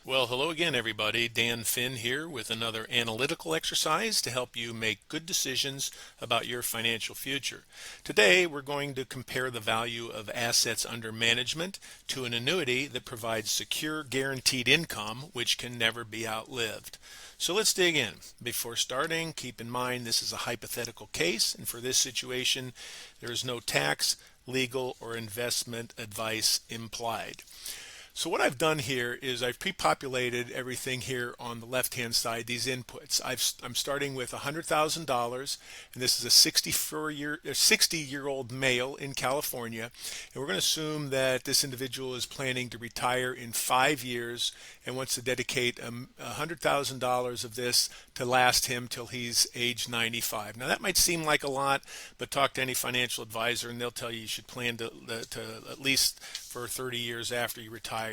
Well, hello again, everybody. Dan Finn here with another analytical exercise to help you make good decisions about your financial future. Today, we're going to compare the value of assets under management to an annuity that provides secure, guaranteed income, which can never be outlived. So let's dig in. Before starting, keep in mind this is a hypothetical case, and for this situation, there is no tax, legal, or investment advice implied. So what I've done here is I've pre-populated everything here on the left-hand side, these inputs. I'm starting with $100,000, and this is a 60-year-old male in California. And we're going to assume that this individual is planning to retire in 5 years and wants to dedicate $100,000 of this to last him till he's age 95. Now that might seem like a lot, but talk to any financial advisor and they'll tell you should plan to at least for 30 years after you retire,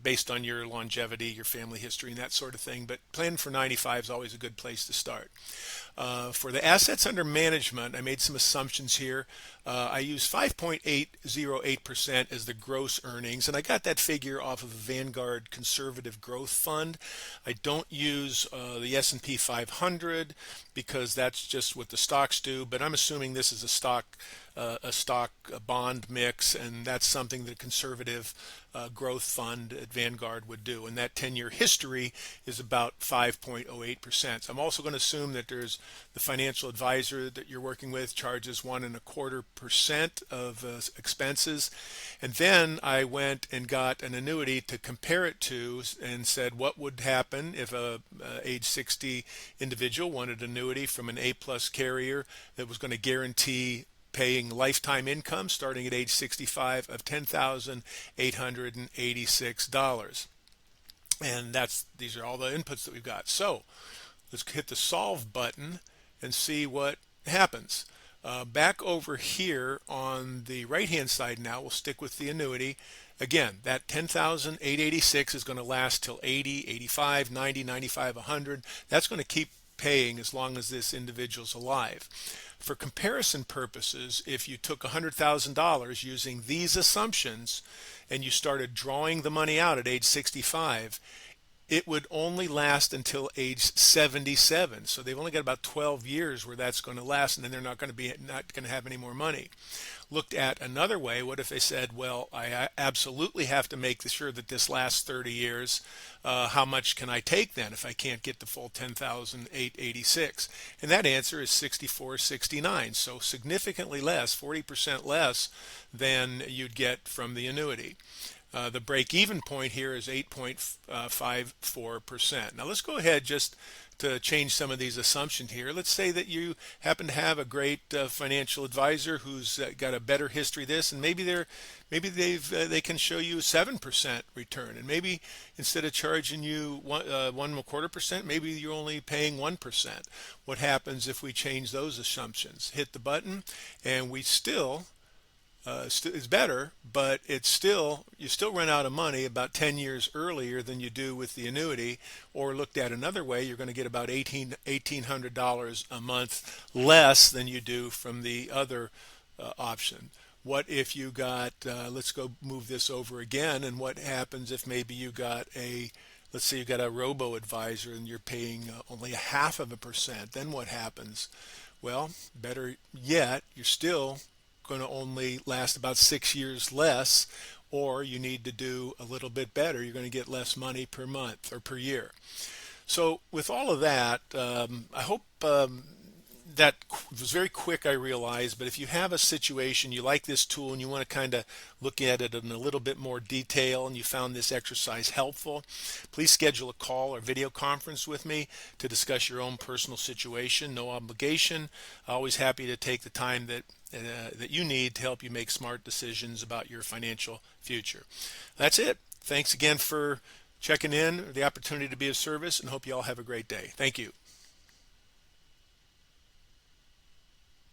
based on your longevity, your family history, and that sort of thing. But plan for 95 is always a good place to start. For the assets under management, I made some assumptions here. I used 5.808% as the gross earnings, and I got that figure off of a Vanguard Conservative Growth Fund. I don't use the S&P 500 because that's just what the stocks do, but I'm assuming this is a bond mix, and that's something that a conservative growth fund at Vanguard would do. And that 10-year history is about 5.08%. So I'm also going to assume that there's the financial advisor that you're working with charges 1.25% of expenses. And then I went and got an annuity to compare it to and said what would happen if a age 60 individual wanted an annuity from an A-plus carrier that was going to guarantee paying lifetime income starting at age 65 of $10,886. And these are all the inputs that we've got. So let's hit the solve button and see what happens. Back over here on the right hand side now, we'll stick with the annuity. Again, that 10,886 is going to last till 80, 85, 90, 95, 100. That's going to keep paying as long as this individual's alive. For comparison purposes, if you took $100,000 using these assumptions and you started drawing the money out at age 65, it would only last until age 77. So they've only got about 12 years where that's going to last, and then they're not going to have any more money. Looked at another way, what if they said, well, I absolutely have to make sure that this lasts 30 years. How much can I take then if I can't get the full 10,886? And that answer is 64.69, so significantly less, 40% less than you'd get from the annuity. The break-even point here is 8.54%. Now let's go ahead just to change some of these assumptions here. Let's say that you happen to have a great financial advisor who's got a better history of this, and maybe they can show you a 7% return, and maybe instead of charging you 1.25%, maybe you're only paying 1%. What happens if we change those assumptions? Hit the button, and we still is better, but you still run out of money about 10 years earlier than you do with the annuity. Or looked at another way, you're going to get about $1,800 a month less than you do from the other option. What if you got, let's go move this over again, and what happens if maybe you got let's say you got a robo-advisor and you're paying only 0.5%, then what happens? Well, better yet, you're still going to only last about 6 years less, or you need to do a little bit better. You're going to get less money per month or per year. So with all of that, I hope that was very quick, I realize, but if you have a situation, you like this tool and you want to kind of look at it in a little bit more detail and you found this exercise helpful, please schedule a call or video conference with me to discuss your own personal situation. No obligation. Always happy to take the time that you need to help you make smart decisions about your financial future. That's it. Thanks again for checking in, the opportunity to be of service, and hope you all have a great day. Thank you.